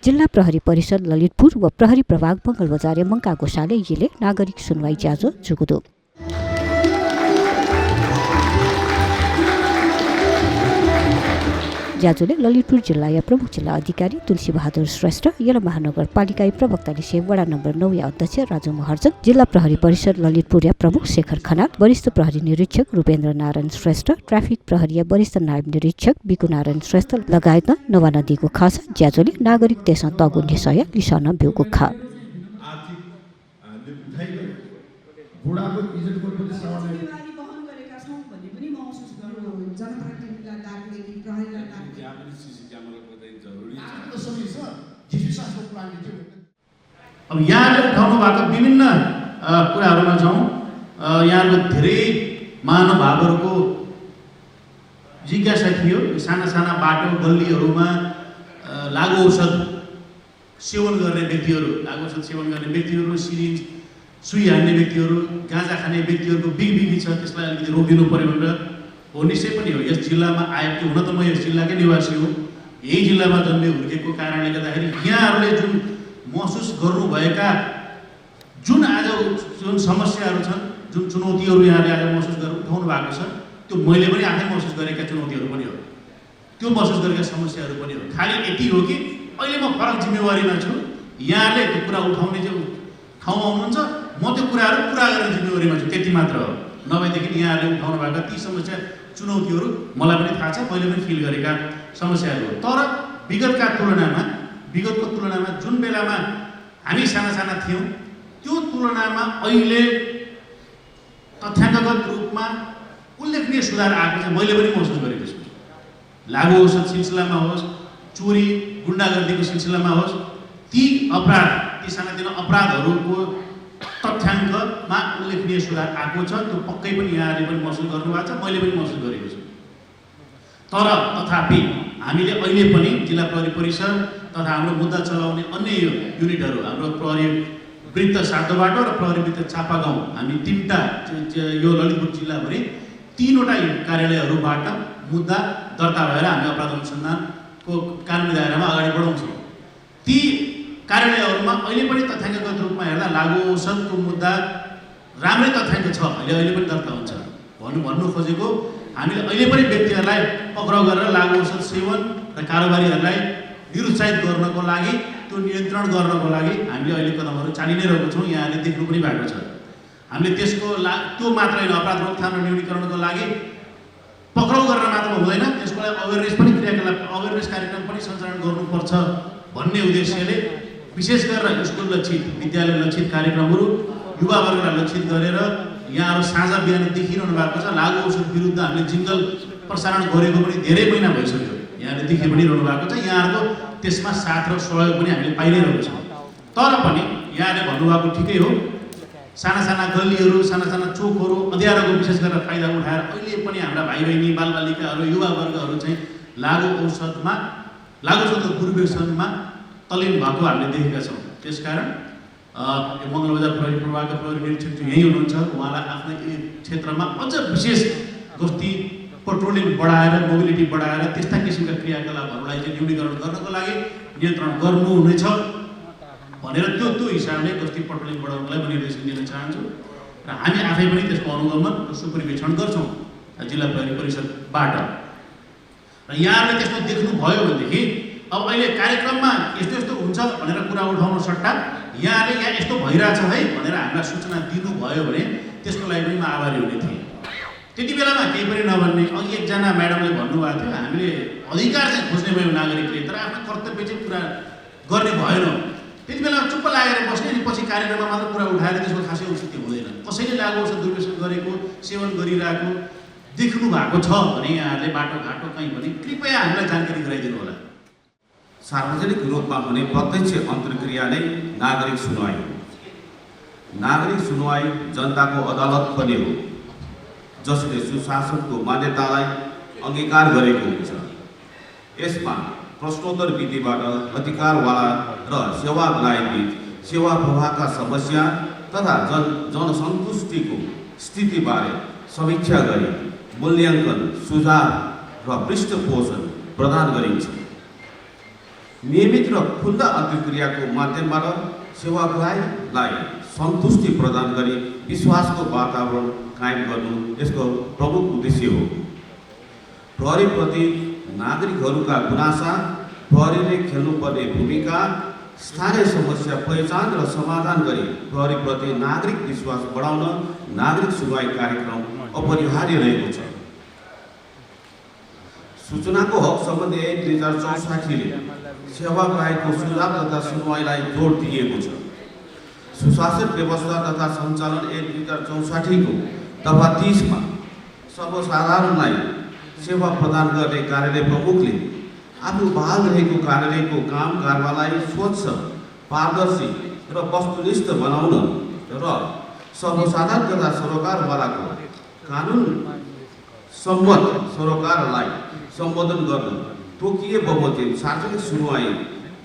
जिल्ला प्रहरी परिषद ललितपुर व प्रहरी प्रभाग मङ्गलबजारे मङ्का गोसाले यिले नागरिक सुनवाई ज्याजो जुगुदो ज्याजोले ललितपुर जिल्ला प्रमुख जिल्ला अधिकारी तुलसी बहादुर श्रेष्ठ यला महानगरपालिका प्रवक्ता निसे वडा नम्बर 9 अध्यक्ष राजु महर्जन जिल्ला प्रहरी परिषद ललितपुर प्रमुख शेखर खनाल वरिष्ठ प्रहरी निरीक्षक रूपेन्द्र नारायण श्रेष्ठ ट्राफिक प्रहरी वरिष्ठ नायब निरीक्षक बिकु नारायण श्रेष्ठ लगायत नवा नदीको खास ज्याजोले नागरिक देश तगु निसय लिसन बेउको खा अब यहाँले उठाउनु भएको विभिन्न कुराहरूमा छौँ यहाँको धेरै महानुभावहरूको जिज्ञासा थियो साना साना बाटो गल्लीहरूमा लागु औषध सेवन गर्ने व्यक्तिहरू सिरिन्ज सुई हान्ने व्यक्तिहरू गाँजा खाने व्यक्तिहरूको बिगबिगी छ त्यसलाई अलिकति रोकिदिनु पर्यो भनेर हो निश्चय पनि हो। यस जिल्लामा आएको हुन त म यस जिल्लाकै निवासी हो, यही जिल्लामा जन्मे हुर्केको कारणले गर्दाखेरि यहाँहरूले जुन महसुस गर्नुभएका जुन आज जुन समस्याहरू छन् जुन चुनौतीहरू यहाँले आज महसुस उठाउनु भएको छ त्यो मैले पनि आफै महसुस गरेका चुनौतीहरू पनि हो, त्यो महसुस गरेका समस्याहरू पनि हो। खालि यति हो कि अहिले म फरक जिम्मेवारीमा छु, यहाँले त्यो कुरा उठाउने जो ठाउँमा हुनुहुन्छ म त्यो कुराहरू पुरा गर्ने जिम्मेवारीमा छु, त्यति मात्र हो। नभएदेखि यहाँहरूले उठाउनु भएका ती समस्या चुनौतीहरू मलाई पनि थाहा छ, मैले पनि फिल गरेका समस्याहरू हो। तर विगतको तुलनामा जुन बेलामा हामी साना साना थियौँ त्यो तुलनामा अहिले तथ्याङ्कगत रूपमा उल्लेखनीय सुधार आएको चाहिँ मैले पनि महसुस गरेको छु। लागु औषध सिलसिलामा होस्, चोरी गुण्डागर्दीको सिलसिलामा होस्, ती सानातिना अपराधहरूको तथ्याङ्कमा उल्लेखनीय सुधार आएको छ, त्यो पक्कै पनि यहाँले पनि महसुस गर्नुभएको छ, मैले पनि महसुस गरेको छु। तर तथापि हामीले अहिले पनि जिल्ला प्रहरी परिषद तथा हाम्रो मुद्दा चलाउने अन्य युनिटहरू हाम्रो प्रहरी वृत्त साधोबाटो र प्रहरी वृत्त चापागाउँ हामी तीनटा यो ललितपुर जिल्लाभरि तीनवटा कार्यालयहरूबाट मुद्दा दर्ता भएर हामी अपराध अनुसन्धानको कानुनी दायरामा अगाडि बढाउँछौँ। ती कार्यालयहरूमा अहिले पनि तथ्याङ्कगत रूपमा हेर्दा लागु औषधको मुद्दा राम्रै तथ्याङ्क छ, अहिले पनि दर्ता हुन्छ। भन्नु खोजेको हामीले अहिले पनि व्यक्तिहरूलाई पक्राउ गरेर लागु औषध सेवन र कारोबारीहरूलाई निरुत्साहित गर्नको लागि, त्यो नियन्त्रण गर्नको लागि हामीले अहिले कदमहरू चालि नै रहेको छौँ, यहाँले देख्नु पनि भएको छ। हामीले त्यो मात्र होइन, अपराध रोकथाम र न्यूनीकरणको लागि पक्राउ गरेर मात्र हुँदैन, त्यसको लागि अवेरनेस पनि क्रियाकलाप अवेरनेस कार्यक्रम पनि सञ्चालन गर्नुपर्छ भन्ने उद्देश्यले विशेष गरेर स्कुल लक्षित विद्यालय लक्षित कार्यक्रमहरू युवावर्गलाई लक्षित गरेर यहाँहरू साँझ बिहान देखिरहनु भएको छ। लागु औषध विरुद्ध हामीले जिङ्गल प्रसारण गरेको पनि धेरै महिना भइसक्यो, यहाँले देखि पनि रहनु भएको छ, यहाँहरूको त्यसमा साथ र सहयोग पनि हामीले पाइ नै रहेको छौँ। तर पनि यहाँले भन्नुभएको ठिकै हो, साना साना गल्लीहरू साना साना चोकहरू अँध्यारोको विशेष गरेर फाइदा उठाएर अहिले पनि हाम्रा भाइ बहिनी बालबालिकाहरू युवावर्गहरू चाहिँ लागु औषधको दुर्व्यसनमा तल्लीन भएको हामीले देखेका छौँ। त्यसकारण यो मङ्गलबजार प्रहरी प्रभागका प्रहरी निरीक्षक चाहिँ यहीँ हुनुहुन्छ, उहाँलाई आफ्नो क्षेत्रमा अझ विशेष गस्ती पेट्रोलिङ बढाएर मोबिलिटी बढाएर त्यस्ता किसिमका क्रियाकलापहरूलाई चाहिँ न्यूनीकरण गर्नको लागि नियन्त्रण गर्नुहुनेछ भनेर त्यो हिसाबले गस्ती पेट्रोलिङ बढाउनलाई म निर्देशन दिन चाहन्छु र हामी आफै पनि त्यसको अनुगमन र सुपरिवेक्षण गर्छौँ जिल्ला प्रहरी परिषदबाट। र यहाँहरूले त्यस्तो देख्नुभयो भनेदेखि अब अहिले कार्यक्रममा यस्तो हुन्छ भनेर कुरा उठाउनु सट्टा यहाँले यहाँ यस्तो भइरहेछ है भनेर हामीलाई सूचना दिनुभयो भने त्यसको लागि पनि म आभारी हुने थिएँ। त्यति बेलामा केही पनि नभन्ने, अघि एकजना म्याडमले भन्नुभएको थियो हामीले अधिकार चाहिँ खोज्ने भयो नागरिकले, तर आफ्नो कर्तव्य चाहिँ पुरा गर्ने भएन। त्यति बेला चुप्प लागेर बस्ने अनि पछि कार्यक्रममा मात्र कुरा उठाएर त्यसको खासै औचित्य हुँदैन। कसैले लागु औषध दुर्व्यसन गरेको सेवन गरिरहेको देख्नु भएको छ भने यहाँहरूले बाटोघाटो कहीँ पनि कृपया हामीलाई जानकारी गराइदिनु होला। सार्वजनिक रूपमा हुने प्रत्यक्ष अन्तर्क्रिया नै नागरिक सुनवाई हो। नागरिक सुनवाई जनताको अदालत पनि हो जसले सुशासनको मान्यतालाई अंगीकार गरेको हुन्छ। यसमा प्रश्नोत्तर विधिबाट अधिकारवाला र सेवाग्राहीबीच सेवा प्रवाहका समस्या तथा जनसन्तुष्टिको स्थितिबारे समीक्षा गरी मूल्याङ्कन, सुझाव र पृष्ठपोषण प्रदान गरिन्छ। नियमित र खुल्ला अन्तर्क्रियाको माध्यमबाट सेवाग्राहीलाई सन्तुष्टि प्रदान गरी विश्वासको वातावरण कायम गर्नु यसको प्रमुख उद्देश्य हो। प्रहरीप्रति नागरिकहरूका गुनासा, प्रहरीले खेल्नुपर्ने भूमिका, स्थानीय समस्या पहिचान र समाधान गरी प्रहरीप्रति नागरिक विश्वास बढाउन नागरिक सुनवाई कार्यक्रम अपरिहार्य रहेको छ। सूचनाको हक सम्बन्धी ऐन 2064ले सेवाग्राहीको सुझाव तथा सुनवाईलाई जोड दिएको छ। सुशासन व्यवस्था तथा सञ्चालन ऐन 2064 को दफा 30 मा सर्वसाधारणलाई सेवा प्रदान गर्ने कार्यालय प्रमुखले आफू बहाल रहेको कार्यालयको काम कारबारलाई स्वच्छ, पारदर्शी र वस्तुनिष्ठ बनाउन र सर्वसाधारण तथा सरोकारवालाको कानुन सम्मत सरोकारलाई सम्बोधन गर्न तोकिए बमोजिम सार्वजनिक सुनवाई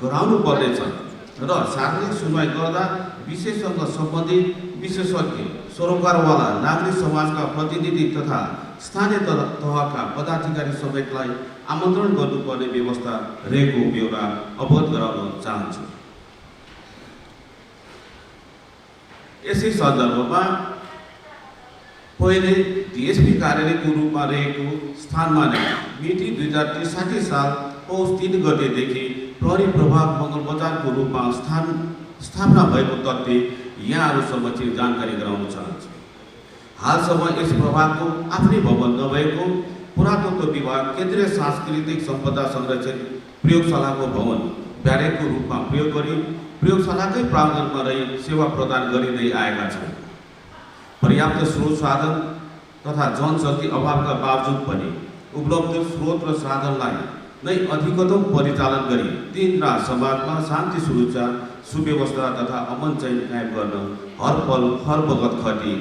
गराउनु पर्नेछ र सार्वजनिक सुनवाई गर्दा विषयसँग सम्बन्धित विशेषज्ञ, सरोकारवाला, नागरिक समाजका प्रतिनिधि तथा स्थानीय तहका पदाधिकारी समेतलाई आमन्त्रण गर्नुपर्ने व्यवस्था रहेको ब्यौरा अवगत गराउन चाहन्छु। यसै सन्दर्भमा पहिले डीएसपी कार्यालयको रूपमा रहेको स्थानमा नै मिति 2063 साल पौष 3 गतेदेखि प्रहरी प्रभाग मङ्गलबजारको रूपमा स्थापना भएको तथ्य यहाँहरू समक्ष जानकारी गराउन चाहन्छु। हालसम्म यस प्रभागको आफ्नै भवन नभएको पुरातत्व विभाग केन्द्रीय सांस्कृतिक सम्पदा संरक्षण प्रयोगशालाको भवन ब्यारेकको रूपमा प्रयोग गरी प्रयोगशालाकै प्राङ्गणमा रही सेवा प्रदान गरिँदै आएका छन्। पर्याप्त स्रोत साधन तथा जनशक्ति अभावका बावजुद पनि उपलब्ध स्रोत र साधनलाई नै अधिकतम परिचालन गरी दिन रात समाजमा शान्ति सुरक्षा सुव्यवस्था तथा अमन चैन कायम गर्न हर पल हर बगत खटी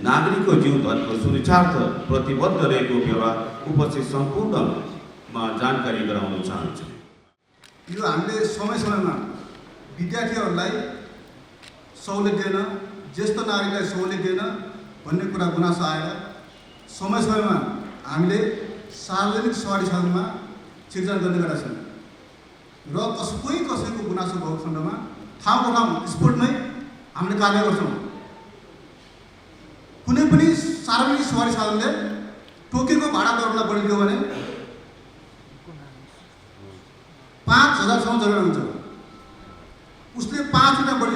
नागरिकको जीव धनको सुरक्षार्थ प्रतिबद्ध रहेको बेला उपस्थित सम्पूर्णमा जानकारी गराउन चाहन्छु। यो हामीले समय समयमा विद्यार्थीहरूलाई सहुलियत दिएन, ज्येष्ठ नागरिकलाई सहुलियत दिएन भन्ने कुरा गुनासो आएर समय समयमा हामीले सार्वजनिक सवारी साधनमा सिर्जना गर्ने गरेका छौँ र कसैको गुनासो भएको खण्डमा ठाउँको ठाउँ स्पोर्टमै हामीले कार्य गर्छौँ। कुनै पनि सार्वजनिक सवारी साधनले टोकेको भाडा दरलाई बढिदियो भने 5000सम्म जरिवाना हुन्छ। उसले 5 रुपियाँ बढी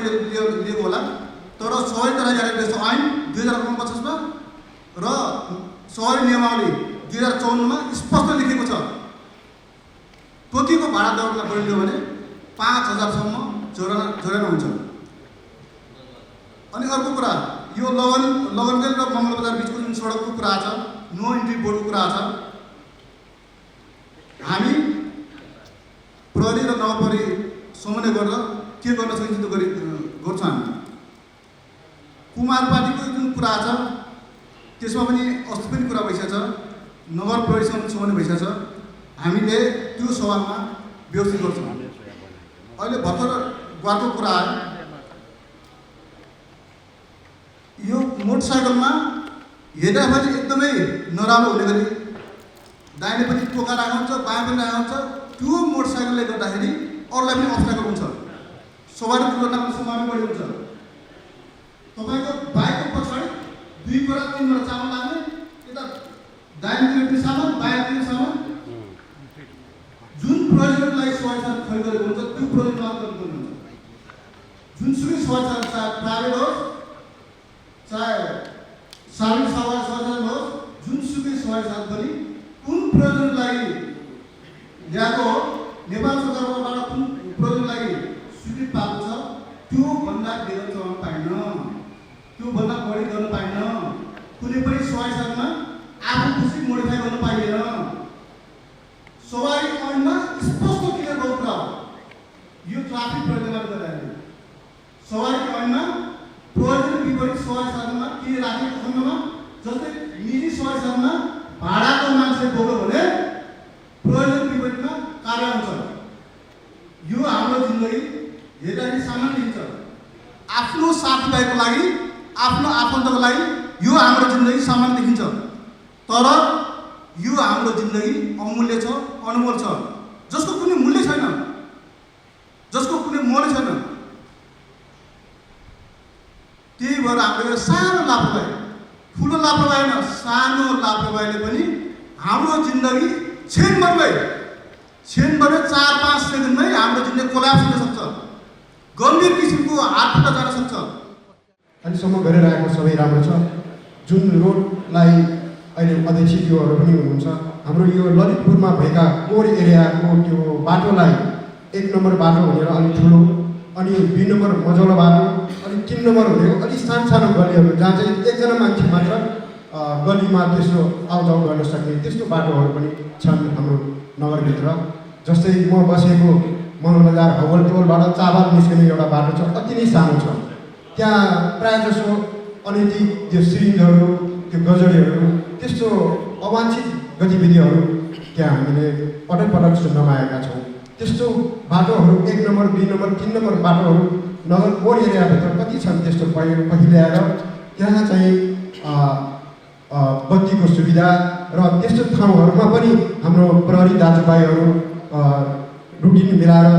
लिएको होला, तर सवारी तराई ऐन 2049 मा र सवारी नियमावली 2054 मा स्पष्ट लेखेको छ टोकेको भाडा दरलाई बढिदियो भने 5000सम्म जरिवाना हुन्छ। अनि अर्को कुरा, यो लगनगेल र मङ्गलबजार बिचको जुन सडकको कुरा छ, नो इन्ट्री बोर्डको कुरा छ, हामी प्रहरी र नगरपालिका समन्वय गरेर के गर्न सकिन्छ त्यो गर्छौँ। हामी कुमारपाटीको जुन कुरा छ त्यसमा पनि अस्ति पनि कुरा भइसकेको छ, नगर प्रहरीसँग समन्वय भइसकेको छ, हामीले त्यो सवालमा व्यवस्थित गर्छौँ। अहिले भर्खर गुवाको कुरा आयो, यो मोटरसाइकलमा हेर्दाखेरि एकदमै नराम्रो हुने गरी दाहिने पनि टोका राखेको हुन्छ, बायाँ पनि राखेको हुन्छ। त्यो मोटरसाइकलले गर्दाखेरि अरूलाई पनि अप्ठ्यारो हुन्छ, सवारी दुर्घटनाको सम्भावना बढी हुन्छ। तपाईँको बाइकको पछाडि 2 बोरा 3 बोरा चामल लाग्ने, यता दाहिनेतिर पनि सामान, बायाँतिर सामान, जुन प्रयोजनको लागि सवारी साधन खरिद गरेको हुन्छ त्यो प्रयोजन मात्र गर्नुपर्ने हुन्छ। जुनसुकै सवारी साधन, चाहे प्राइभेट होस् चाहे सार्वजनिक सवारी साधन होस्, जुनसुकै सवारी साधन पनि कुन प्रयोजनको लागि ल्याएको हो, नेपाल सरकारबाट कुन प्रयोजनको लागि स्वीकृत पाएको छ, त्योभन्दा धेरै चलाउन पाइन्न, त्योभन्दा बढी गर्न पाइन्न। कुनै पनि सवारी साधनमा आफू खुसी मोडिफाई गर्न पाइँदैन। सवारी ऐनमा स्पष्ट क्लियर भएको कुरा हो, यो ट्राफिक प्रयोजनले गर्दाखेरि सवारी ऐनमा प्रयोजन विपरीत सवारी साधनमा के राखेको खण्डमा, जस्तै निजी सवारी साधनमा भाडाको मान्छे बोक्यो भने प्रयोजन विपरीतमा कार्य हुन्छ। यो हाम्रो जिन्दगी हेर्दाखेरि सामान्य दिन्छ, आफ्नो साथीभाइको लागि, आफ्नो आफन्तको लागि यो हाम्रो जिन्दगी सामान्य देखिन्छ, तर यो हाम्रो जिन्दगी अमूल्य छ, अनमोल छ, जसको कुनै मूल्य छैन। त्यही भएर हाम्रो यो सानो लापरवाही, ठुलो लापरवाही होइन, सानो लापरवाहीले पनि हाम्रो जिन्दगी क्षणभरमै 4-5 सेकेन्डमै हाम्रो जिन्दगी कोल्याप्स हुन सक्छ, गम्भीर किसिमको हातखुट्टा जान सक्छ। अहिलेसम्म गरिरहेको सबै राम्रो छ। जुन रोडलाई अहिले अध्यक्षज्यूहरू पनि हुनुहुन्छ, हाम्रो यो ललितपुरमा भएका कोर एरियाको त्यो बाटोलाई 1 नम्बर बाटो भनेर अलिक ठुलो, अनि 2 नम्बर मजौला बाटो, अनि 3 नम्बर भनेको अलिक सानो गल्लीहरू जहाँ चाहिँ एकजना मान्छे मात्र गल्लीमा त्यसो आउजाउ गर्न सक्ने त्यस्तो बाटोहरू पनि छन् हाम्रो नगरभित्र। जस्तै म बसेको मङ्गलबजार हवल टोलबाट चाबाल निस्किने एउटा बाटो छ, अति नै सानो छ। त्यहाँ प्रायः जसो अनैतिक त्यो सिरिन्जहरू, त्यो गजडीहरू, त्यस्तो अवांछित गतिविधिहरू त्यहाँ हामीले पटक पटक सुन्नमा आएका छौँ। त्यस्तो बाटोहरू 1 नम्बर 2 नम्बर 3 नम्बर बाटोहरू नगर कोर एरियाभित्र कति छन् त्यस्तो पहिले आएर त्यहाँ चाहिँ बत्तीको सुविधा र त्यस्तो ठाउँहरूमा पनि हाम्रो प्रहरी दाजुभाइहरू रुटिन मिलाएर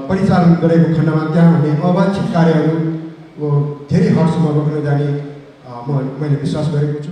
परिचालन गरेको खण्डमा त्यहाँ हुने अवांछित कार्यहरू धेरै हदसम्म रोक्न जाने मैले विश्वास गरेको छु।